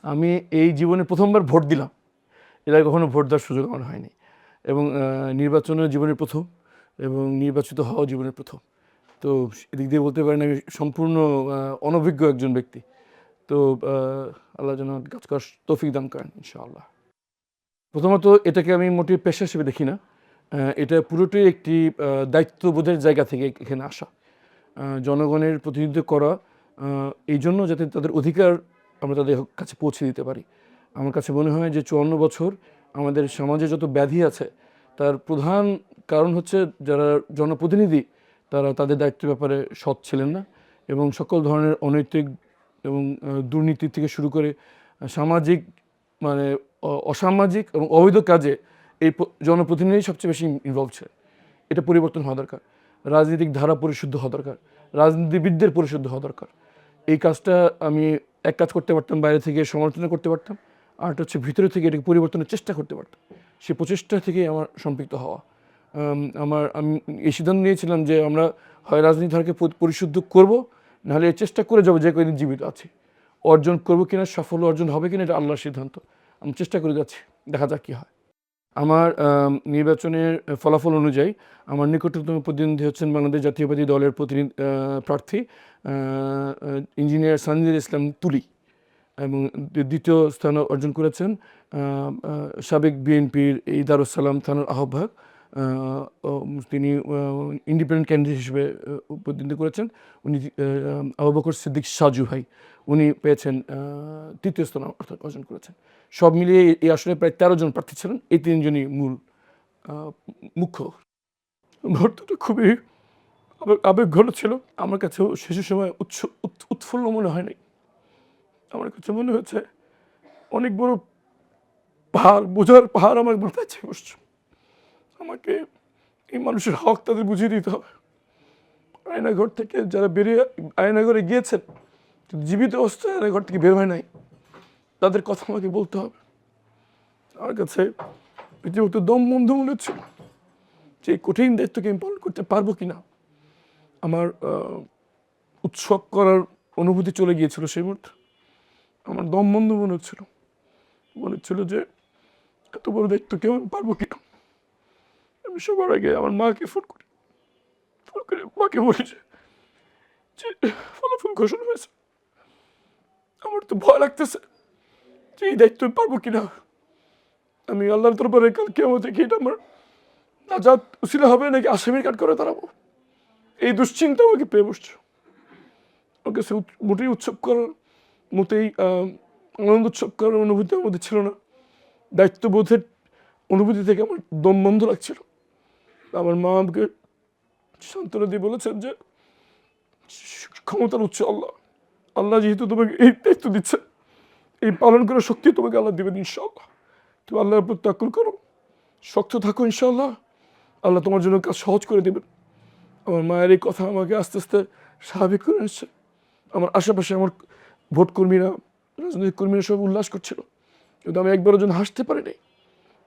আমি এই জীবনে প্রথমবার ভোট দিলাম। এর আগে কখনো ভোট দেওয়ার সুযোগ আমার হয়নি এবং নির্বাচনও জীবনের প্রথম এবং নির্বাচিত হওয়া জীবনের প্রথম। তো এদিক দিয়ে বলতে পারেন আমি সম্পূর্ণ অনভিজ্ঞ একজন ব্যক্তি। তো আল্লাহ যেন কাজ করার তৌফিক দান করেন ইনশাআল্লাহ। প্রথমত এটাকে আমি মোটেই পেশা হিসেবে দেখি না। এটা পুরোটাই একটি দায়িত্ববোধের জায়গা থেকে এখানে আসা। জনগণের প্রতিনিধিত্ব করা এই জন্য যাতে তাদের অধিকার আমরা তাদের কাছে পৌঁছে দিতে পারি। আমার কাছে মনে হয় যে ৫৪ বছর আমাদের সমাজে যত ব্যাধি আছে তার প্রধান কারণ হচ্ছে যারা জনপ্রতিনিধি তারা তাদের দায়িত্বের ব্যাপারে সৎ ছিলেন না এবং সকল ধরনের অনৈতিক এবং দুর্নীতি থেকে শুরু করে সামাজিক মানে অসামাজিক এবং অবৈধ কাজে এই জনপ্রতিনিধি সবচেয়ে বেশি ইনভলভ ছিল। এটা পরিবর্তন হওয়া দরকার। রাজনৈতিক ধারা পরিশুদ্ধ হওয়া দরকার, রাজনীতিবিদদের পরিশুদ্ধ হওয়া দরকার। এই কাজটা আমি এক কাজ করতে পারতাম, বাইরে থেকে সমালোচনা করতে পারতাম, আরটা হচ্ছে ভিতরে থেকে এটাকে পরিবর্তনের চেষ্টা করতে পারতাম। সেই প্রচেষ্টা থেকেই আমার সম্পৃক্ত হওয়া। আমি এই সিদ্ধান্ত নিয়েছিলাম যে আমরা হয় রাজনীতি ধারাকে পরিশুদ্ধ করব, নাহলে চেষ্টা করে যাবো যে কয়েকদিন জীবিত আছি। অর্জন করবো কিনা, সাফল্য অর্জন হবে কিনা এটা আল্লাহর সিদ্ধান্ত। আমি চেষ্টা করে যাচ্ছি, দেখা যাক কী হয়। আমার নির্বাচনের ফলাফল অনুযায়ী আমার নিকটতম প্রতিদ্বন্দ্বী হচ্ছেন বাংলাদেশ জাতীয়তাবাদী দলের প্রার্থী ইঞ্জিনিয়ার সানজিদুল ইসলাম তুলি এবং দ্বিতীয় স্থান অর্জন করেছেন সাবেক বিএনপির এই দারুসালাম থানার আহ্বায়ক, তিনি ইন্ডিপেন্ডেন্ট ক্যান্ডিডেট হিসেবে প্রতিদ্বন্দ্বী করেছেন। উনি আবু বকর সিদ্দিক সাজু ভাই, উনি পেয়েছেন তৃতীয় স্থান অর্জন করেছেন। সব মিলিয়ে এই আসনে প্রায় ১৩ জন প্রার্থী ছিলেন, এই ৩ জনই মূল মুখ্য। মুহূর্তটা খুবই আবেগঘন ছিল। আমার কাছেও শেষের সময় উৎফুল্ল মনে হয় নাই। আমার কাছে মনে হয়েছে অনেক বড় পাহাড়, বোঝার পাহাড় আমার মাথায় চেপে বসছে। আমাকে এই মানুষের হক তাদের বুঝিয়ে দিতে হবে। আয়নাঘর থেকে যারা বেরিয়ে আয়নাঘরে গিয়েছেন, জীবিত অবস্থায় আয়নাঘর থেকে বের হয় নাই, তাদের কথা আমাকে বলতে হবে। আমার কাছে রীতিমতো দম বন্ধ মনে হচ্ছিল যে এই কঠিন দায়িত্বকে আমি পালন করতে পারবো কিনা। আমার উৎসব করার অনুভূতি চলে গিয়েছিল সেই মুহূর্তে। আমার দম বন্ধ মনে হচ্ছিল যে এত বড় দায়িত্ব কেউ আমি পারবো কিনা। আমি সবার আগে আমার মাকে ফোন করে মাকে বলি যে ফলাফল ঘোষণা হয়েছে। আমার তো ভয় লাগতেছে যে এই দায়িত্ব আমি পারবো কিনা। আমি আল্লাহর দরবারে কাল কিয়ামতে দেখি এটা আমার নাজাত উসিলা হবে নাকি আসামির কাঠ করে দাঁড়াবো, এই দুশ্চিন্তা আমাকে পেয়ে বসছে। আমার কাছে মোটেই উৎসব করার মোটেই আনন্দ উৎসব করার অনুভূতি আমার মধ্যে ছিল না। দায়িত্ববোধের অনুভূতি থেকে আমার দম বন্ধ লাগছিল। আমার মা আমাকে সান্ত্বনা দিয়ে বলেছেন যে ক্ষমতার উৎস আল্লাহ, আল্লাহ যেহেতু তোমাকে এই দায়িত্ব দিচ্ছে, এই পালন করার শক্তি তোমাকে আল্লাহ দেবেন ইনশাআল্লাহ। তুমি আল্লাহর উপর তাওয়াক্কুল করো, শক্ত থাকো, ইনশাআল্লাহ আল্লাহ তোমার জন্য কাজ সহজ করে দেবেন। আমার মায়ের এই কথা আমাকে আস্তে আস্তে স্বাভাবিক করে নিচ্ছে। আমার আশেপাশে আমার ভোট কর্মীরা, রাজনৈতিক কর্মীরা সব উল্লাস করছিল, কিন্তু আমি একবারের জন্য হাসতে পারিনি।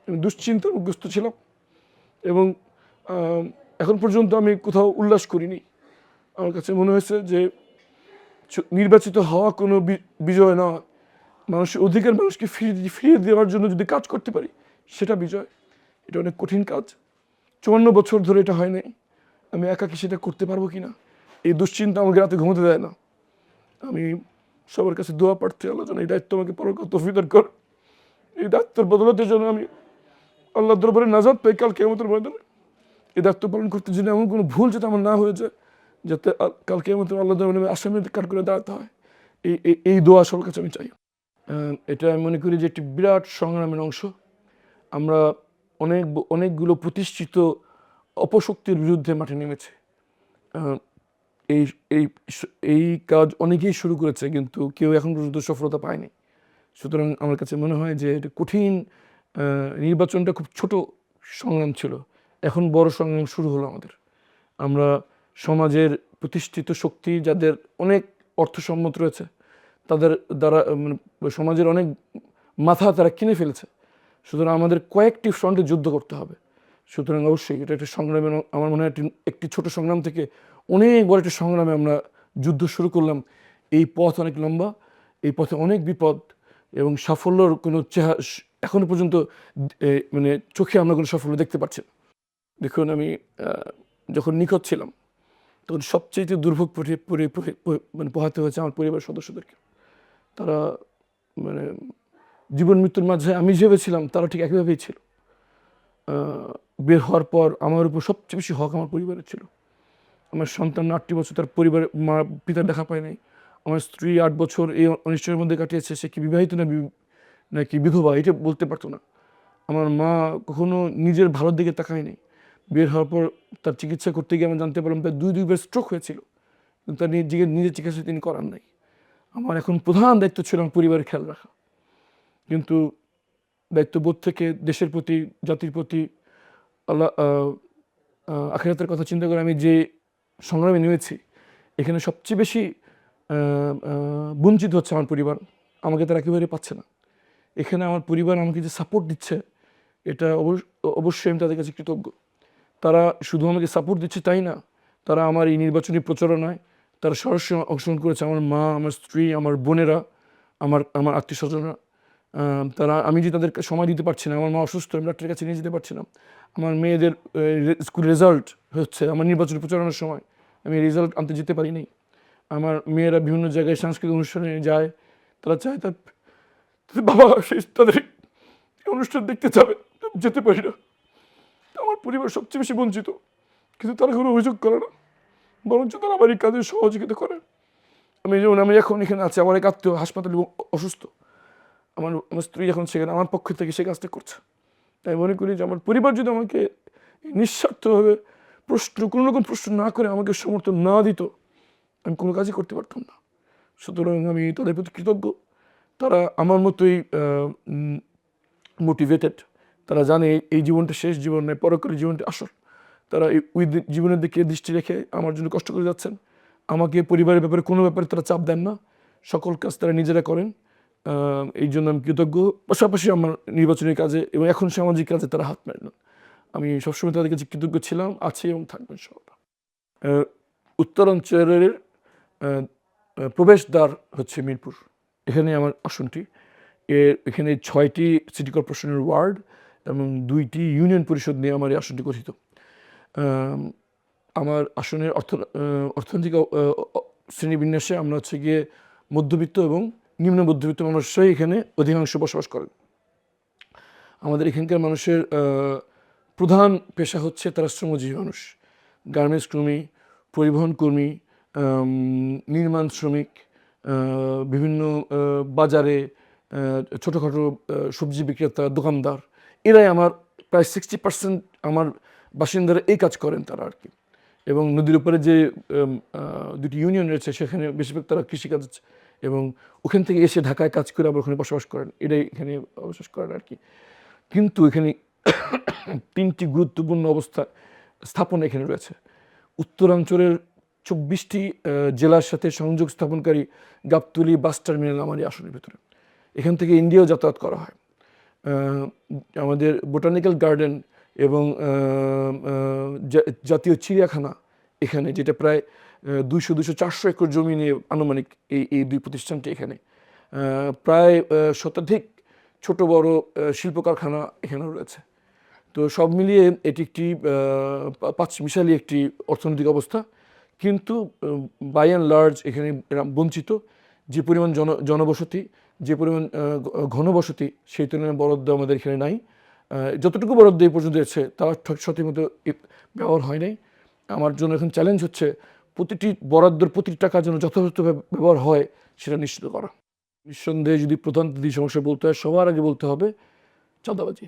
আমি দুশ্চিন্তাগ্রস্ত ছিলাম এবং এখন পর্যন্ত আমি কোথাও উল্লাস করিনি। আমার কাছে মনে হয়েছে যে নির্বাচিত হওয়া কোনো বিজয় নয়, মানুষের অধিকার মানুষকে ফিরিয়ে দেওয়ার জন্য যদি কাজ করতে পারি সেটা বিজয়। এটা অনেক কঠিন কাজ, ৫৪ বছর ধরে এটা হয় নাই। আমি একাকি সেটা করতে পারবো কি না, এই দুশ্চিন্তা আমাকে রাতে ঘুমোতে দেয় না। আমি সবার কাছে দোয়া প্রার্থী, আল্লাহ যেন এই দায়িত্ব আমাকে পালন করতে তৌফিক দান কর। এই দায়িত্বের বদলতের জন্য আমি আল্লাহর দরবারে নাজাত পাই কাল কিয়ামতের ময়দানে। এই দায়িত্ব পালন করতে জন্য এমন কোনো ভুল যাতে আমার না হয়ে যায়, যাতে কাল কিয়ামতের আল্লাহ দরবারে আসামির কাঠ করে দাঁড়াতে হয়, এই দোয়া সবার কাছে আমি চাই। এটা আমি মনে করি যে একটি বিরাট সংগ্রামের অংশ। আমরা অনেকগুলো প্রতিষ্ঠিত অপশক্তির বিরুদ্ধে মাঠে নেমেছে। এই এই এই কাজ অনেকেই শুরু করেছে, কিন্তু কেউ এখন পর্যন্ত সফলতা পায়নি। সুতরাং আমার কাছে মনে হয় যে এটা কঠিন। নির্বাচনটা খুব ছোট সংগ্রাম ছিল, এখন বড় সংগ্রাম শুরু হলো আমাদের। আমরা সমাজের প্রতিষ্ঠিত শক্তি যাদের অনেক অর্থসম্মত রয়েছে, তাদের দ্বারা সমাজের অনেক মাথা তারা কিনে ফেলেছে। সুতরাং আমাদের কয়েকটি ফ্রন্টে যুদ্ধ করতে হবে। সুতরাং অবশ্যই এটা একটা সংগ্রামে, আমার মনে হয় একটি ছোট সংগ্রাম থেকে অনেক বড় একটা সংগ্রামে আমরা যুদ্ধ শুরু করলাম। এই পথ অনেক লম্বা, এই পথে অনেক বিপদ, এবং সাফল্যর কোনো এখনো পর্যন্ত মানে চোখে আমরা কোনো সাফল্য দেখতে পাচ্ছি না। দেখুন আমি যখন নিখোঁজ ছিলাম তখন সবচেয়ে দুর্ভোগ মানে পোহাতে হয়েছে আমার পরিবারের সদস্যদেরকে। তারা মানে জীবন মৃত্যুর মাঝে আমি যেভাবে ছিলাম তারা ঠিক একইভাবেই ছিল। বের হওয়ার পর আমার উপর সবচেয়ে বেশি হক আমার পরিবারের ছিল। আমার সন্তান 8টি বছর তার পরিবারে মা পিতার দেখা পায় নাই। আমার স্ত্রী 8 বছর এই অনিশ্চয়ের মধ্যে কাটিয়েছে। সে কি বিবাহিত নাকি বিধবা এটা বলতে পারতো না। আমার মা কখনো নিজের ভালোর দিকে তাকায় নাই। বের হওয়ার পর তার চিকিৎসা করতে গিয়ে আমি জানতে পারলাম তার 2বার স্ট্রোক হয়েছিল। কিন্তু তার নিজের চিকিৎসা তিনি করান নাই। আমার এখন প্রধান দায়িত্ব ছিল আমার পরিবারের খেয়াল রাখা। কিন্তু দায়িত্ববোধ থেকে দেশের প্রতি, জাতির প্রতি, আল্লাহ আখিরাতের কথা চিন্তা করে আমি যে সংগ্রামে নেমেছি, এখানে সবচেয়ে বেশি বঞ্চিত হচ্ছে আমার পরিবার। আমাকে তারা একেবারে পাচ্ছে না। এখানে আমার পরিবার আমাকে যে সাপোর্ট দিচ্ছে, এটা অবশ্যই আমি তাদের কাছে কৃতজ্ঞ। তারা শুধু আমাকে সাপোর্ট দিচ্ছে তাই না, তারা আমার এই নির্বাচনী প্রচারণায় তারা সরাসরি অংশগ্রহণ করেছে। আমার মা, আমার স্ত্রী, আমার বোনেরা, আমার আত্মীয় স্বজনরা। তারা আমি যে তাদেরকে সময় দিতে পারছি না, আমার মা অসুস্থ, আমি ডাক্তারের কাছে নিয়ে যেতে পারছি না। আমার মেয়েদের স্কুল রেজাল্ট হচ্ছে, আমার নির্বাচনী প্রচারণার সময় আমি রেজাল্ট আনতে যেতে পারি নাই। আমার মেয়েরা বিভিন্ন জায়গায় সাংস্কৃতিক অনুষ্ঠানে যায়, তারা চায় তার বাবা তাদের অনুষ্ঠান দেখতে যাবে, যেতে পারি না। আমার পরিবার সবচেয়ে বেশি বঞ্চিত, কিন্তু তারা কোনো অভিযোগ করে না, বরঞ্চ তারা আমার এই কাজে সহযোগিতা করে। আমি এখন এখানে আছি, আমার এক আত্মীয় হাসপাতালে অসুস্থ, আমার স্ত্রী এখন সেখানে আমার পক্ষ থেকে সে কাজটা করছে। তাই মনে করি যে আমার পরিবার যদি আমাকে নিঃস্বার্থভাবে কোনো রকম প্রশ্ন না করে আমাকে সমর্থন না দিত, আমি কোনো কাজই করতে পারতাম না। সুতরাং আমি তাদের প্রতি কৃতজ্ঞ। তারা আমার মতোই মোটিভেটেড। তারা জানে এই জীবনটা শেষ জীবন নয়, পরকালের জীবনটা আসল। তারা ওই জীবনের দিকে দৃষ্টি রেখে আমার জন্য কষ্ট করে যাচ্ছেন। আমাকে পরিবারের ব্যাপারে কোনো ব্যাপারে তারা চাপ দেন না, সকল কাজ তারা নিজেরা করেন। এই জন্য আমি কৃতজ্ঞ। পাশাপাশি আমার নির্বাচনী কাজে এবং এখন সামাজিক কাজে তারা হাত মেলেন। আমি সবসময় তাদের কাছে কৃতজ্ঞ ছিলাম, আছি এবং থাকবেন ইনশাআল্লাহ। উত্তরাঞ্চলের প্রবেশদ্বার হচ্ছে মিরপুর, এখানে আমার আসনটি। এখানে 6টি সিটি কর্পোরেশনের ওয়ার্ড এবং 2টি ইউনিয়ন পরিষদ নিয়ে আমার এই আসনটি গঠিত। আমার আসনের অর্থনৈতিক শ্রেণীবিন্যাসে আমরা হচ্ছে গিয়ে মধ্যবিত্ত এবং নিম্ন মধ্যবিত্ত মানুষরাই এখানে অধিকাংশ বসবাস করেন। আমাদের এখানকার মানুষের প্রধান পেশা হচ্ছে তারা শ্রমজীবী মানুষ, গার্মেন্টস কর্মী, পরিবহন কর্মী, নির্মাণ শ্রমিক, বিভিন্ন বাজারে ছোটোখাটো সবজি বিক্রেতা, দোকানদার, এরাই আমার প্রায় 60% আমার বাসিন্দারা এই কাজ করেন তারা আর কি। এবং নদীর উপরে যে 2টি ইউনিয়ন রয়েছে সেখানে বেশিরভাগ তারা কৃষিকাজ এবং ওখান থেকে এসে ঢাকায় কাজ করে আবার ওখানে বসবাস করেন, এটাই এখানে বসবাস করেন আর কি। কিন্তু এখানে 3টি গুরুত্বপূর্ণ স্থাপনা এখানে রয়েছে। উত্তরাঞ্চলের 24টি জেলার সাথে সংযোগ স্থাপনকারী গাবতলী বাস টার্মিনাল আমার এই আসনের ভিতরে। এখান থেকে ইন্ডিয়াও যাতায়াত করা হয়। আমাদের বোটানিক্যাল গার্ডেন এবং জাতীয় চিড়িয়াখানা এখানে, যেটা প্রায় 200-400 একর জমি নিয়ে আনুমানিক এই 2 প্রতিষ্ঠানটি এখানে। প্রায় শতাধিক ছোট বড় শিল্প কারখানা এখানে রয়েছে। তো সব মিলিয়ে এটি একটি পাঁচমিশালী একটি অর্থনৈতিক অবস্থা। কিন্তু বাই অ্যান্ড লার্জ এখানে বঞ্চিত। যে পরিমাণ জনবসতি, যে পরিমাণ ঘনবসতি, সেই তুলনায় বরাদ্দ আমাদের এখানে নাই। যতটুকু বরাদ্দ এই পর্যন্ত এসেছে তার সঠিক মতো ব্যবহার হয় নাই। আমার জন্য এখন চ্যালেঞ্জ হচ্ছে প্রতিটি বরাদ্দর প্রতিটি টাকা যেন যথাযথভাবে ব্যবহার হয় সেটা নিশ্চিত করা। নিঃসন্দেহে যদি প্রধান 3টি সমস্যা বলতে হয়, সবার আগে বলতে হবে চাঁদাবাজি,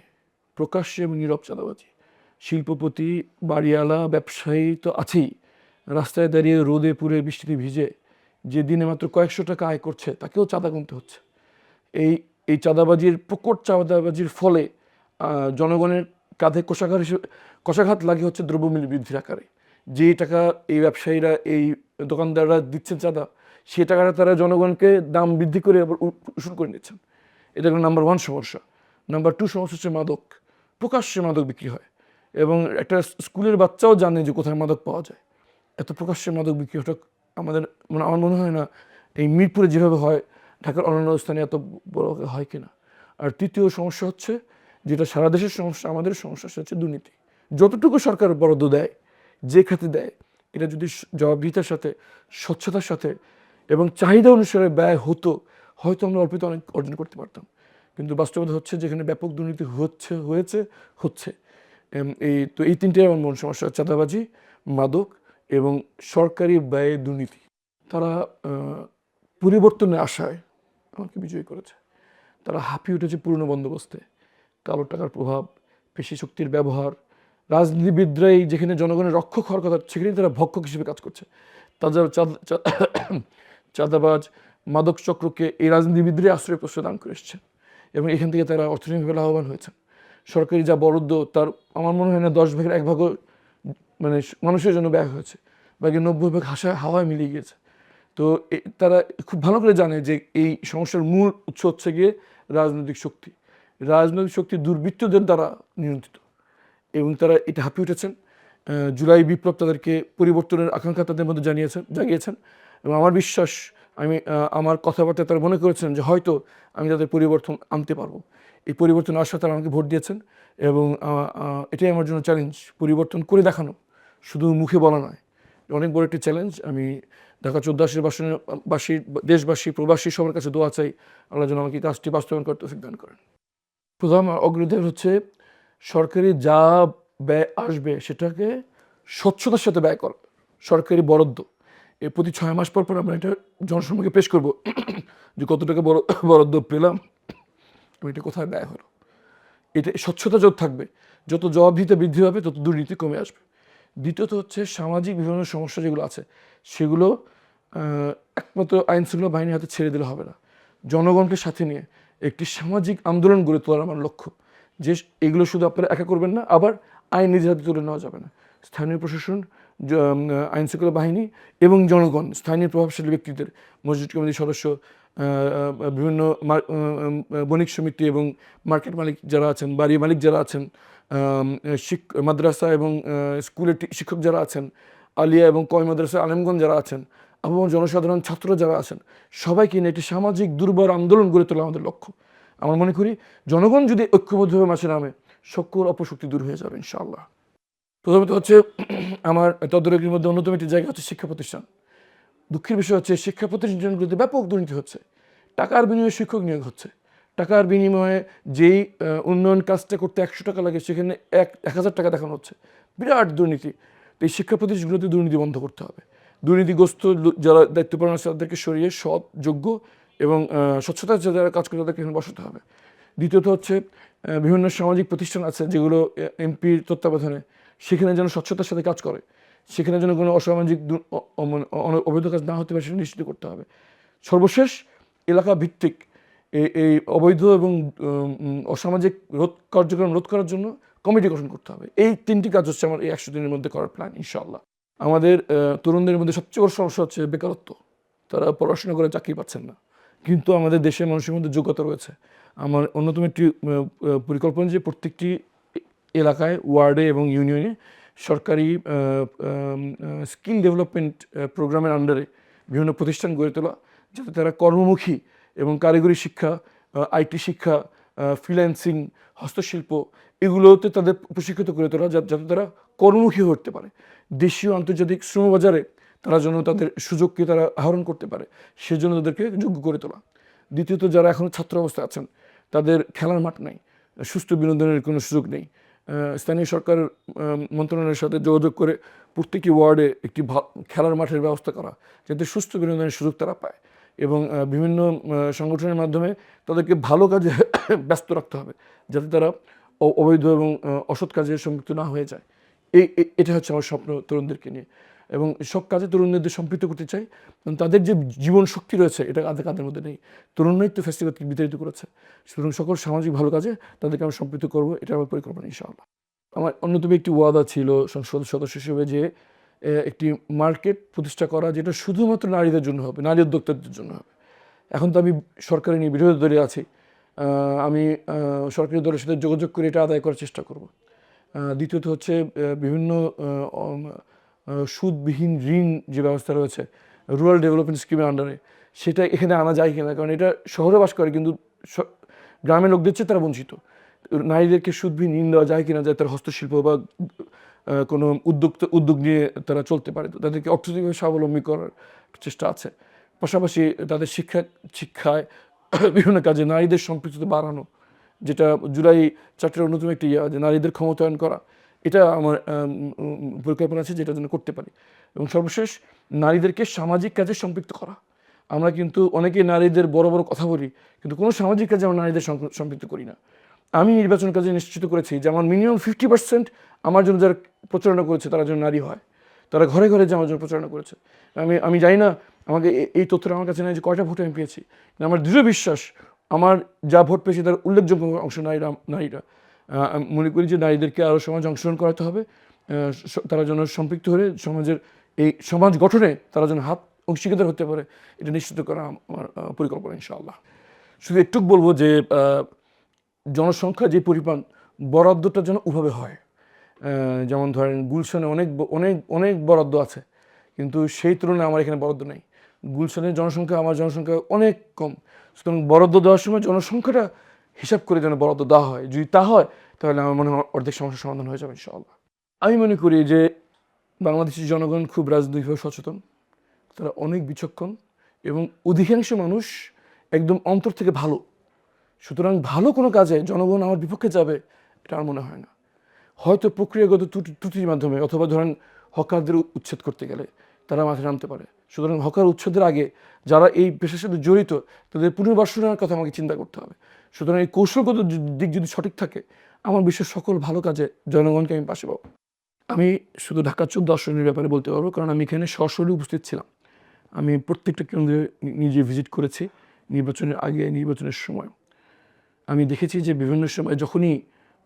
প্রকাশ্যে এবং নীরব চাঁদাবাজি। শিল্পপতি, বাড়িওয়ালা, ব্যবসায়ী তো আছেই, রাস্তায় দাঁড়িয়ে রোদে পুড়ে বৃষ্টিতে ভিজে যে দিনে মাত্র কয়েকশো টাকা আয় করছে তাকেও চাঁদা গুনতে হচ্ছে। এই চাঁদাবাজির প্রকট চাঁদাবাজির ফলে জনগণের কাঁধে কষাঘাত লাগে হচ্ছে দ্রব্যমূল্য বৃদ্ধির আকারে। যে টাকা এই ব্যবসায়ীরা, এই দোকানদাররা দিচ্ছেন চাঁদা, সেই টাকাটা তারা জনগণকে দাম বৃদ্ধি করে আবার উসুল করে নিচ্ছেন। এটা হলো নাম্বার 1 সমস্যা। নাম্বার 2 সমস্যা হচ্ছে মাদক। প্রকাশ্যে মাদক বিক্রি হয় এবং একটা স্কুলের বাচ্চাও জানে যে কোথায় মাদক পাওয়া যায়। এত প্রকাশ্যে মাদক বিক্রি হঠাৎ আমার মনে হয় না এই মিরপুরে যেভাবে হয় ঢাকার অন্যান্য স্থানে এত বড় হয় কিনা। আর তৃতীয় সমস্যা হচ্ছে, যেটা সারা দেশের সমস্যা, আমাদের সমস্যা, সেটা হচ্ছে দুর্নীতি। যতটুকু সরকার বরাদ্দ দেয়, যে খাতে দেয়, এটা যদি জবাবদিহিতার সাথে, স্বচ্ছতার সাথে এবং চাহিদা অনুসারে ব্যয় হতো, হয়তো আমরা অল্পিত অনেক অর্জন করতে পারতাম। কিন্তু বাস্তবতা হচ্ছে যেখানে ব্যাপক দুর্নীতি হচ্ছে। এই তিনটেই আমার মূল সমস্যা: চাঁদাবাজি, মাদক এবং সরকারি ব্যয়ে দুর্নীতি। তারা পরিবর্তনের আশায় আমাকে বিজয়ী করেছে। তারা হাঁপিয়ে উঠেছে পুরনো বন্দোবস্তে, কালো টাকার প্রভাব, পেশি শক্তির ব্যবহার। রাজনীতিবিদরাই যেখানে জনগণের রক্ষক হওয়ার কথা, সেখানেই তারা ভক্ষক হিসেবে কাজ করছে। চাঁদাবাজ, মাদক চক্রকে এই রাজনীতিবিদরাই আশ্রয় প্রশ্রয় দান করে এসছে এবং এখান থেকে তারা অর্থনৈতিকভাবে লাভবান হয়েছেন। সরকারি যা বরাদ্দ, তার আমার মনে হয় না 10 ভাগের 1 ভাগও মানে মানুষের জন্য ব্যয় হয়েছে, বাকি 90 ভাগ হাওয়ায় মিলিয়ে গিয়েছে। তো তারা খুব ভালো করে জানে যে এই সমস্যার মূল উৎস হচ্ছে গিয়ে রাজনৈতিক শক্তি। রাজনৈতিক শক্তি দুর্বৃত্তদের দ্বারা নিয়ন্ত্রিত এবং তারা এটা হাঁপিয়ে উঠেছেন। জুলাই বিপ্লব তাদেরকে পরিবর্তনের আকাঙ্ক্ষা তাদের মধ্যে জাগিয়েছেন এবং আমার বিশ্বাস, আমার কথাবার্তায় তারা মনে করেছেন যে হয়তো আমি তাদের পরিবর্তন আনতে পারবো। এই পরিবর্তন আসার তারা আমাকে ভোট দিয়েছেন এবং এটাই আমার জন্য চ্যালেঞ্জ, পরিবর্তন করে দেখানো, শুধু মুখে বলা নয়। অনেক বড় একটি চ্যালেঞ্জ। আমি ঢাকা 14 দেশবাসী, প্রবাসী সবার কাছে দোয়া চাই, আল্লাহ যেন আমাকে কাজটি বাস্তবায়ন করতে তৌফিক দান করেন। প্রথম অগ্রাধিকার হচ্ছে সরকারি যা ব্যয় আসবে সেটাকে স্বচ্ছতার সাথে ব্যয় করা। সরকারি বরাদ্দ প্রতি 6 মাস পর আমরা এটা জনসম্মুখে পেশ করব যে কত টাকা বরাদ্দ পেলাম, এটা কোথায় ব্যয় হলো। এটা স্বচ্ছতা যত থাকবে, যত জবাবদিহিতা বৃদ্ধি হবে, তত দুর্নীতি কমে আসবে। দ্বিতীয়ত হচ্ছে সামাজিক বিভিন্ন সমস্যা যেগুলো আছে, সেগুলো একমাত্র আইনশৃঙ্খলা বাহিনীর হাতে ছেড়ে দিলে হবে না। জনগণকে সাথে নিয়ে একটি সামাজিক আন্দোলন গড়ে তোলার আমার লক্ষ্য, যে এগুলো শুধু আপনারা একা করবেন না, আবার আইন নিজের হাতে তুলে নেওয়া যাবে না। স্থানীয় প্রশাসন, আইনশৃঙ্খলা বাহিনী এবং জনগণ, স্থানীয় প্রভাবশালী ব্যক্তিদের, মসজিদ কমিটির সদস্য, বিভিন্ন বণিক সমিতি এবং মার্কেট মালিক যারা আছেন, বাড়ি মালিক যারা আছেন, মাদ্রাসা এবং স্কুলের শিক্ষক যারা আছেন, আলিয়া এবং কয় মাদ্রাসা আলেমগঞ্জ যারা আছেন, এবং জনসাধারণ ছাত্র যারা আছেন, সবাইকে নিয়ে একটি সামাজিক দুর্বল আন্দোলন গড়ে তোলা আমাদের লক্ষ্য। আমার মনে করি জনগণ যদি ঐক্যবদ্ধভাবে মাঠে নামে, সকল অপশক্তি দূর হয়ে যাবে ইনশাআল্লাহ। প্রথমত হচ্ছে আমার তদারকির মধ্যে অন্যতম একটি জায়গা হচ্ছে শিক্ষা প্রতিষ্ঠান। দুঃখের বিষয় হচ্ছে শিক্ষা প্রতিষ্ঠানগুলোতে ব্যাপক দুর্নীতি হচ্ছে। টাকার বিনিময়ে শিক্ষক নিয়োগ হচ্ছে। টাকার বিনিময়ে যেই উন্নয়ন কাজটা করতে 100 টাকা লাগে, সেখানে 1000 টাকা দেখানো হচ্ছে। বিরাট দুর্নীতি। তো এই শিক্ষা প্রতিষ্ঠানগুলোতে দুর্নীতি বন্ধ করতে হবে। দুর্নীতিগ্রস্ত যারা দায়িত্বপালন আছে তাদেরকে সরিয়ে সৎ, যোগ্য এবং স্বচ্ছতার যারা কাজ করে তাদেরকে এখানে বসাতে হবে। দ্বিতীয়ত হচ্ছে বিভিন্ন সামাজিক প্রতিষ্ঠান আছে যেগুলো এমপির তত্ত্বাবধানে, সেখানে যেন স্বচ্ছতার সাথে কাজ করে, সেখানে যেন কোনো অসামাজিক অবৈধ কাজ না হতে পারে সেটা নিশ্চিত করতে হবে। সর্বশেষ এলাকা ভিত্তিক এই অবৈধ এবং অসামাজিক কার্যক্রম রোধ করার জন্য কমিটি গঠন করতে হবে। এই 3টি কাজ হচ্ছে আমার এই 100 দিনের মধ্যে করার প্ল্যান ইনশাআল্লাহ। আমাদের তরুণদের মধ্যে সবচেয়ে বড় সমস্যা হচ্ছে বেকারত্ব। তারা পড়াশোনা করে চাকরি পাচ্ছেন না, কিন্তু আমাদের দেশের মানুষের মধ্যে যোগ্যতা রয়েছে। আমার অন্যতম একটি পরিকল্পনা যে প্রত্যেকটি এলাকায়, ওয়ার্ডে এবং ইউনিয়নে সরকারি স্কিল ডেভেলপমেন্ট প্রোগ্রামের আন্ডারে বিভিন্ন প্রতিষ্ঠান গড়ে তোলা, যাতে তারা কর্মমুখী এবং কারিগরি শিক্ষা, আইটি শিক্ষা, ফ্রিল্যান্সিং, হস্তশিল্প, এগুলোতে তাদের প্রশিক্ষিত করে তোলা, যাতে তারা কর্মমুখী হয়ে উঠতে পারে। দেশীয় আন্তর্জাতিক শ্রমবাজারে তারা যেন তাদের সুযোগকে তারা আহরণ করতে পারে, সেজন্য তাদেরকে যোগ্য করে তোলা। দ্বিতীয়ত, যারা এখনও ছাত্র অবস্থায় আছেন, তাদের খেলার মাঠ নেই, সুস্থ বিনোদনের কোনো সুযোগ নেই। স্থানীয় সরকার মন্ত্রণালয়ের সাথে যোগাযোগ করে প্রত্যেকটি ওয়ার্ডে একটি খেলার মাঠের ব্যবস্থা করা, যাতে সুস্থ বিনোদনের সুযোগ তারা পায়। এবং বিভিন্ন সংগঠনের মাধ্যমে তাদেরকে ভালো কাজে ব্যস্ত রাখতে হবে, যাতে তারা অবৈধ এবং অসৎ কাজে সম্পৃক্ত না হয়ে যায়। এটা হচ্ছে আমার স্বপ্ন তরুণদেরকে নিয়ে, এবং সব কাজে তরুণদের সম্পৃক্ত করতে চাই। তাদের যে জীবন শক্তি রয়েছে, এটা কাদের মধ্যে নেই। তরুণরাই তো ফেস্টিভ্যাল বিতাড়িত করেছে। সুতরাং সকল সামাজিক ভালো কাজে তাদেরকে আমি সম্পৃক্ত করবো, এটা আমার পরিকল্পনা ইনশাআল্লাহ। আমার অন্যতম একটি ওয়াদা ছিল সংসদ সদস্য হিসেবে, যে একটি মার্কেট প্রতিষ্ঠা করা, যেটা শুধুমাত্র নারীদের জন্য হবে, নারী উদ্যোক্তাদের জন্য হবে। এখন তো আমি সরকারি নিয়ে বিরোধী দলে আছি, আমি সরকারি দলের সাথে যোগাযোগ করে এটা আদায় করার চেষ্টা করব। দ্বিতীয়ত হচ্ছে বিভিন্ন সুদবিহীন ঋণ যে ব্যবস্থা রয়েছে রুরাল ডেভেলপমেন্ট স্কিমের আন্ডারে, সেটা এখানে আনা যায় কিনা, কারণ এটা শহরে বাস করে কিন্তু গ্রামের লোকদের চেয়ে তারা বঞ্চিত। নারীদেরকে সুদবিহীন ঋণ দেওয়া যায় কিনা, যায় তার হস্তশিল্প বা কোনো উদ্যোগ নিয়ে তারা চলতে পারে, তো তাদেরকে অর্থনৈতিকভাবে স্বাবলম্বী করার চেষ্টা আছে। পাশাপাশি তাদের শিক্ষায় বিভিন্ন কাজে নারীদের সম্পৃক্ততা বাড়ানো, যেটা জুলাই চার্টারের অন্যতম একটি যে নারীদের ক্ষমতায়ন করা, এটা আমার পরিকল্পনা আছে যেটা জন্য করতে পারি। এবং সর্বশেষ নারীদেরকে সামাজিক কাজে সম্পৃক্ত করা। আমরা কিন্তু অনেকেই নারীদের বড় বড় কথা বলি, কিন্তু কোনো সামাজিক কাজে আমরা নারীদের সম্পৃক্ত করি না। আমি নির্বাচন কাজে নিশ্চিত করেছি যে আমার মিনিমাম 50% আমার জন্য যারা প্রচারণা করেছে তারা যেন নারী হয়, তারা ঘরে ঘরে যে আমার জন্য প্রচারণা করেছে। আমি জানি না আমাকে এই তথ্যটা আমার কাছে নেই যে কয়টা ভোট আমি পেয়েছি, কিন্তু আমার দৃঢ় বিশ্বাস আমার যা ভোট পেয়েছি তার উল্লেখযোগ্য অংশ নারীরা। আমি মনে করি যে নারীদেরকে আরও সমাজে অংশগ্রহণ করাতে হবে, তারা যেন সম্পৃক্ত হয়ে সমাজের এই সমাজ গঠনে তারা যেন অংশীদার হতে পারে, এটা নিশ্চিত করা আমার পরিকল্পনা ইনশাআল্লাহ। শুধু একটু বলবো যে জনসংখ্যা যে পরিমাণ, বরাদ্দটা যেন ওভাবে হয়। যেমন ধরেন গুলশানে অনেক অনেক অনেক বরাদ্দ আছে, কিন্তু সেই তুলনায় আমার এখানে বরাদ্দ নেই। গুলশানের জনসংখ্যা আমার জনসংখ্যা অনেক কম, সুতরাং বরাদ্দ দেওয়ার সময় জনসংখ্যাটা হিসাব করে যেন বরাদ্দ দেওয়া হয়। যদি তা হয় তাহলে আমার মনে হয় অর্ধেক সমস্যার সমাধান হয়ে যাবে ইনশাআল্লাহ। আমি মনে করি যে বাংলাদেশের জনগণ খুব রাজনৈতিকভাবে সচেতন, তারা অনেক বিচক্ষণ এবং অধিকাংশ মানুষ একদম অন্তর থেকে ভালো। সুতরাং ভালো কোনো কাজে জনগণ আমার বিপক্ষে যাবে এটা আমার মনে হয় না। হয়তো প্রক্রিয়াগত ত্রুটির মাধ্যমে, অথবা ধরেন হকারদের উচ্ছেদ করতে গেলে তারা মাথায় নামতে পারে। সুতরাং হকার উচ্ছেদের আগে যারা এই পেশার সাথে জড়িত তাদের পুনর্বাসনের কথা আমাকে চিন্তা করতে হবে। সুতরাং এই কৌশলগত দিক যদি সঠিক থাকে, আমার বিশ্বের সকল ভালো কাজে জনগণকে আমি পাশে পাবো। আমি শুধু ঢাকা 14 আসনের ব্যাপারে বলতে পারবো, কারণ আমি এখানে সরাসরি উপস্থিত ছিলাম। আমি প্রত্যেকটা কেন্দ্রে নিজে ভিজিট করেছি, নির্বাচনের আগে, নির্বাচনের সময়। আমি দেখেছি যে বিভিন্ন সময় যখনই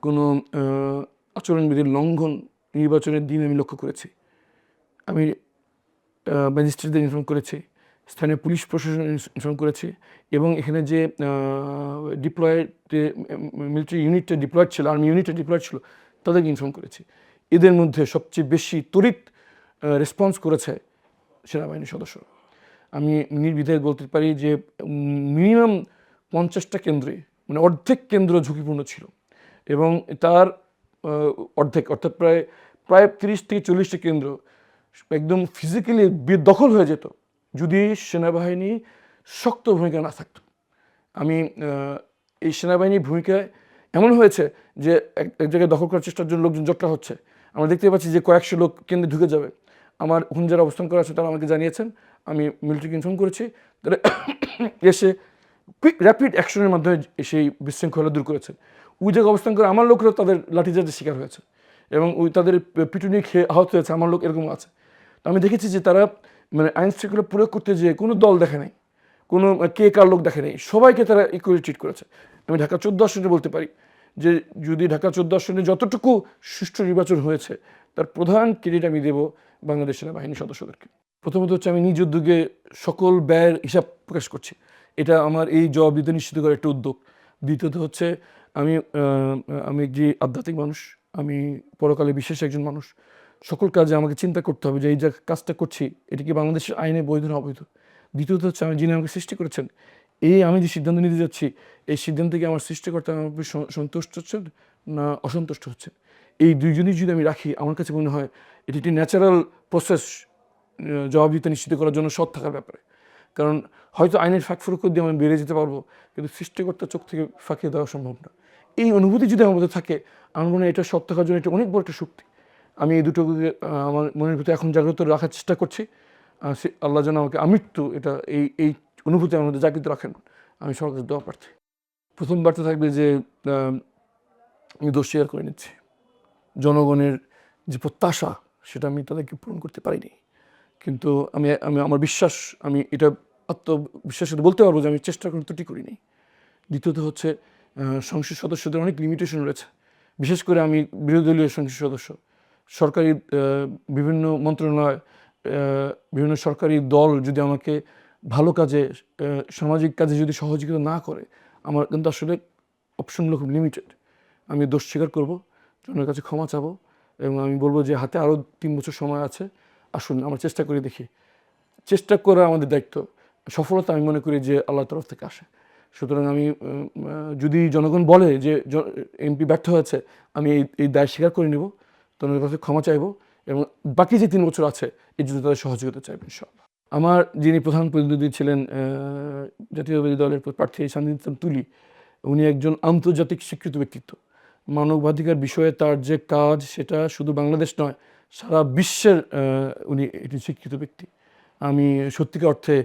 কোনো আচরণবিধির লঙ্ঘন নির্বাচনের দিন আমি লক্ষ্য করেছি, আমি ম্যাজিস্ট্রেটদের ইনফর্ম করেছি, স্থানীয় পুলিশ প্রশাসন ইনফর্ম করেছি, এবং এখানে যে মিলিটারি ইউনিটটা ডিপ্লয়েড ছিল, আর্মি ইউনিটটা ডিপ্লয়েড ছিল, তাদেরকে ইনফর্ম করেছি। এদের মধ্যে সবচেয়ে বেশি তড়িৎ রেসপন্স করেছে সেনাবাহিনীর সদস্য। আমি নির্দ্বিধায় বলতে পারি যে মিনিমাম 50টা কেন্দ্রে, মানে অর্ধেক কেন্দ্র ঝুঁকিপূর্ণ ছিল, এবং তার অর্ধেক অর্থাৎ প্রায় 30 থেকে 40টা কেন্দ্র একদম ফিজিক্যালি বেদখল হয়ে যেত যদি সেনাবাহিনী শক্ত ভূমিকা না থাকতো। আমি এই সেনাবাহিনীর ভূমিকায় এমন হয়েছে যে এক জায়গায় দখল করার চেষ্টার জন্য লোকজন জটলা হচ্ছে, আমরা দেখতে পাচ্ছি যে কয়েকশো লোক কেন্দ্রে ঢুকে যাবে। আমার ওখানে যারা অবস্থান করা আছে তারা আমাকে জানিয়েছেন, আমি মিলিটারিকে ইনফর্ম করেছি, তারা এসে কুইক র্যাপিড অ্যাকশনের মাধ্যমে সেই বিশৃঙ্খলা দূর করেছে। ওই জায়গায় অবস্থান করে আমার লোকরা তাদের লাঠিচার্জের শিকার হয়েছে, এবং তাদের পিটুনি খেয়ে আহত হয়েছে, আমার লোক এরকম আছে। তো আমি দেখেছি যে তারা মানে আইন শৃঙ্খলা প্রয়োগ করতে যেয়ে কোনো দল দেখে নাই, কোনো কে কার লোক দেখে নেই, সবাইকে তারা ইকুয়ালি ট্রিট করেছে। আমি ঢাকা 14 আসনে বলতে পারি যে যদি ঢাকা 14 আসনে যতটুকু সুষ্ঠু নির্বাচন হয়েছে তার প্রধান ক্রেডিট আমি দেব বাংলাদেশ সেনাবাহিনীর সদস্যদেরকে। প্রথমত হচ্ছে আমি নিজ উদ্যোগে সকল ব্যয়ের হিসাব প্রকাশ করছি, এটা আমার এই জবাবদিহিতা নিশ্চিত করার একটা উদ্যোগ। দ্বিতীয়ত হচ্ছে আমি যে আধ্যাত্মিক মানুষ, আমি পরকালে বিশ্বাসী একজন মানুষ। সকল কাজে আমাকে চিন্তা করতে হবে যে এই যে কাজটা করছি এটা কি বাংলাদেশের আইনে বৈধ না অবৈধ। দ্বিতীয়ত হচ্ছে যিনি আমাকে সৃষ্টি করেছেন, আমি যে সিদ্ধান্ত নিতে যাচ্ছি এই সিদ্ধান্ত থেকে আমার সৃষ্টিকর্তা আমার উপর সন্তুষ্ট হচ্ছেন না অসন্তুষ্ট হচ্ছেন, এই দুইজনই যদি আমি রাখি, আমার কাছে মনে হয় এটি একটি ন্যাচারাল প্রসেস জবাবদিহিতা নিশ্চিত করার জন্য সৎ থাকার ব্যাপারে। কারণ হয়তো আইনের ফাঁক দিয়ে আমি বেড়ে যেতে পারবো, কিন্তু সৃষ্টিকর্তার চোখ থেকে ফাঁকিয়ে দেওয়া সম্ভব না। এই অনুভূতি যদি আমার মধ্যে থাকে, আমার মনে হয় এটা সৎ থাকার জন্য এটা অনেক বড় একটা শক্তি। আমি এই দুটোকে আমার মনের ভিতরে এখন জাগ্রত রাখার চেষ্টা করছি। আল্লাহ যেন আমাকে আমৃত্যু এটা এই অনুভূতি আমার মধ্যে জাগৃত রাখেন, আমি সবার কাছে দোয়া প্রার্থী। প্রথম বার্তা থাকবে যে আমি দোষ স্বীকার করে নিচ্ছি, জনগণের যে প্রত্যাশা সেটা আমি তাদেরকে পূরণ করতে পারিনি, কিন্তু আমি আমার বিশ্বাস, আমি এটা আত্মবিশ্বাসের বলতে পারবো যে আমি চেষ্টা করে ত্রুটি করিনি। দ্বিতীয়ত হচ্ছে সংসদ সদস্যদের অনেক লিমিটেশন রয়েছে, বিশেষ করে আমি বিরোধী দলীয় সংসদ সদস্য। সরকারি বিভিন্ন মন্ত্রণালয়, বিভিন্ন সরকারি দল যদি আমাকে ভালো কাজে, সামাজিক কাজে যদি সহযোগিতা না করে, আমার কিন্তু আসলে অপশনগুলো খুব লিমিটেড। আমি দোষ স্বীকার করবো, জনের কাছে ক্ষমা চাবো, এবং আমি বলবো যে হাতে আরও 3 বছর সময় আছে, আসুন আমরা চেষ্টা করে দেখি। চেষ্টা করা আমাদের দায়িত্ব, সফলতা আমি মনে করি যে আল্লাহর তরফ থেকে আসে। সুতরাং আমি যদি জনগণ বলে যে এমপি ব্যর্থ হয়েছে, আমি এই দায় স্বীকার করে নেব, জনগণের কাছে ক্ষমা চাইবো এবং বাকি যে 3 বছর আছে এর জন্য তাদের সহযোগিতা চাইবো ইনশাআল্লাহ। আমার যিনি প্রধান প্রতিনিধি ছিলেন জাতীয়তাবাদী দলের প্রার্থী শামীম ইসলাম তুলি, উনি একজন আন্তর্জাতিক স্বীকৃত ব্যক্তিত্ব। মানবাধিকার বিষয়ে তার যে কাজ সেটা শুধু বাংলাদেশ নয়, সারা বিশ্বের উনি একটি স্বীকৃত ব্যক্তি। আমি সত্যিকার অর্থে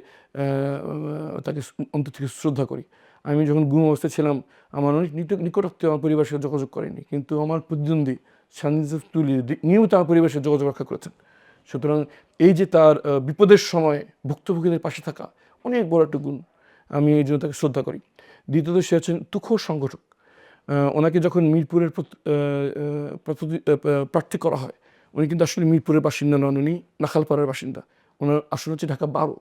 তাকে অন্তর থেকে শ্রদ্ধা করি। আমি যখন গুম অবস্থায় ছিলাম, আমার অনেক নিকটাত্মীয় আমার পরিবারের সাথে যোগাযোগ করেনি, কিন্তু আমার প্রতিদ্বন্দ্বী শামীম ইসলাম তুলি নিয়মিত আমার পরিবারের সাথে যোগাযোগ রক্ষা করেছেন। সুতরাং এই যে তার বিপদের সময় ভুক্তভোগীদের পাশে থাকা অনেক বড় একটা গুণ, আমি এই জন্য তাকে শ্রদ্ধা করি। দ্বিতীয়ত সে হচ্ছেন তুখোড় সংগঠক। ওনাকে যখন মিরপুরের প্রার্থী করা হয়, উনি কিন্তু আসলে মিরপুরের বাসিন্দা নন, উনি নাখালপাড়ার বাসিন্দা। ওনার আসন হচ্ছে ঢাকা 12।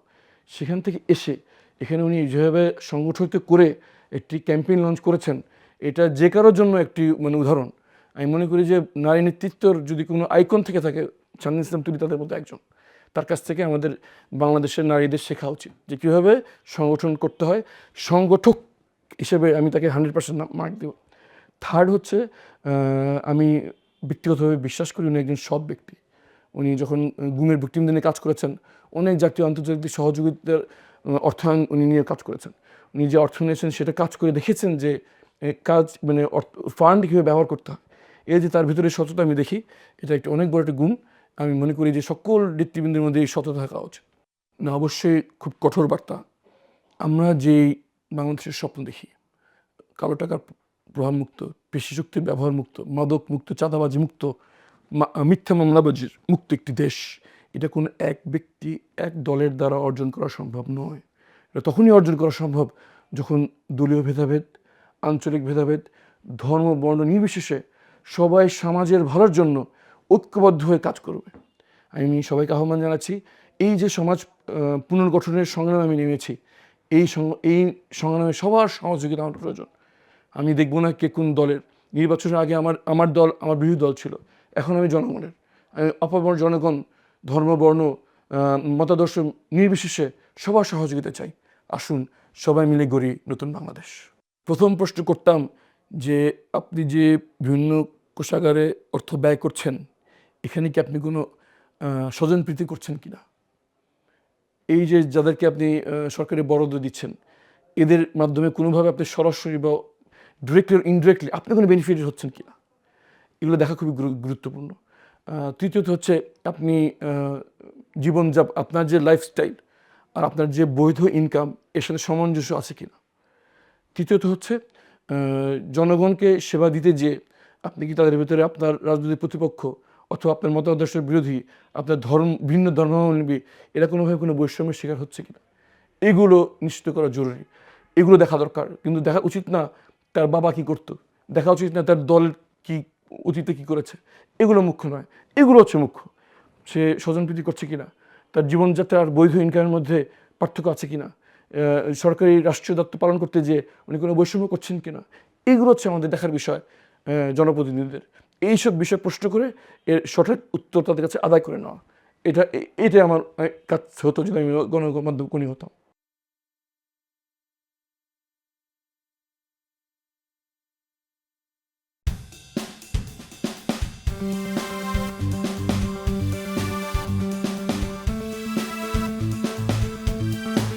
সেখান থেকে এসে এখানে উনি যেভাবে সংগঠিত করে একটি ক্যাম্পেইন লঞ্চ করেছেন, এটা যে কারোর জন্য একটি মানে উদাহরণ। আমি মনে করি যে নারী নেতৃত্বর যদি কোনো আইকন থেকে থাকে, শামীম ইসলাম তুলি তাদের মধ্যে একজন। তার কাছ থেকে আমাদের বাংলাদেশের নারীদের শেখা উচিত যে কীভাবে সংগঠন করতে হয়। সংগঠক হিসেবে আমি তাকে 100% মার্ক দেব। থার্ড হচ্ছে, আমি ব্যক্তিগতভাবে বিশ্বাস করি উনি একজন সৎ ব্যক্তি। উনি যখন গুমের ভিকটিমদের নিয়ে কাজ করেছেন, অনেক জাতীয় আন্তর্জাতিক সহযোগিতার অর্থায়ন উনি নিয়ে কাজ করেছেন। উনি যে অর্থ নিয়েছেন সেটা কাজ করে দেখেছেন যে কাজ মানে ফান্ড কীভাবে ব্যবহার করতে হয়। এই যে তার ভিতরে সততা আমি দেখি, এটা একটা অনেক বড় একটা গুণ। আমি মনে করি যে সকল নেতৃবৃন্দের মধ্যে এই সততা থাকা উচিত। না, অবশ্যই খুব কঠোর বার্তা। আমরা যেই বাংলাদেশের স্বপ্ন দেখি, কালো টাকার প্রভাব মুক্ত, পেশি শক্তির ব্যবহার মুক্ত, মাদক মুক্ত, চাঁদাবাজি মুক্ত, মিথ্যা মামলাবাজির মুক্ত একটি দেশ, এটা কোনো এক ব্যক্তি এক দলের দ্বারা অর্জন করা সম্ভব নয়। এটা তখনই অর্জন করা সম্ভব যখন দলীয় ভেদাভেদ, আঞ্চলিক ভেদাভেদ, ধর্ম বর্ণ নির্বিশেষে সবাই সমাজের ভালোর জন্য ঐক্যবদ্ধ হয়ে কাজ করবে। আমি সবাইকে আহ্বান জানাচ্ছি, এই যে সমাজ পুনর্গঠনের সংগ্রামে আমি নেমেছি, এই সংগ্রামে সবার সহযোগিতা আমার প্রয়োজন। আমি দেখব না কে কোন দলের। নির্বাচনের আগে আমার দল আমার বিরোধী দল ছিল, এখন আমি জনগণের। আমি অপামর জনগণ, ধর্ম বর্ণ মতাদর্শ নির্বিশেষে সবার সহযোগিতা চাই। আসুন সবাই মিলে গড়ি নতুন বাংলাদেশ। প্রথম প্রশ্ন করতাম যে আপনি যে বিভিন্ন কোষাগারে অর্থ ব্যয় করছেন, এখানে কি আপনি কোনো স্বজনপ্রীতি করছেন কিনা। এই যে যাদেরকে আপনি সরকারি বরাদ্দ দিচ্ছেন, এদের মাধ্যমে কোনোভাবে আপনি সরাসরি বা ডিরেক্টলি ইনডিরেক্টলি আপনি কোনো বেনিফিটেড হচ্ছেন কিনা, এগুলো দেখা খুবই গুরুত্বপূর্ণ। তৃতীয়ত হচ্ছে আপনি আপনার যে লাইফস্টাইল আর আপনার যে বৈধ ইনকাম এর সাথে সামঞ্জস্য আছে কিনা। তৃতীয়ত হচ্ছে জনগণকে সেবা দিতে যে আপনি কি তাদের ভিতরে আপনার রাজনৈতিক প্রতিপক্ষ অথবা আপনার মতাদর্শের বিরোধী, আপনার ভিন্ন ধর্মাবলম্বী, এরা কোনোভাবে কোনো বৈষম্যের শিকার হচ্ছে কিনা, এগুলো নিশ্চিত করা জরুরি। এগুলো দেখা দরকার, কিন্তু দেখা উচিত না তার বাবা কি করতো, দেখা উচিত না তার দল কি অতীতে কি করেছে, এগুলো মুখ্য নয়। এগুলো হচ্ছে মুখ্য, সে স্বজনপ্রীতি করছে কিনা, তার জীবনযাত্রার বৈধ ইনকামের মধ্যে পার্থক্য আছে কিনা, সরকারি রাষ্ট্রীয় দায়িত্ব পালন করতে যে উনি কোনো বৈষম্য করছেন কিনা, এগুলো হচ্ছে আমাদের দেখার বিষয় জনপ্রতিনিধিদের। এইসব বিষয় প্রশ্ন করে এর সঠিক উত্তর তাদের কাছে আদায় করে নেওয়া, এটাই আমার কাজ হতো যদি আমি গণমাধ্যম কর্মী হতাম।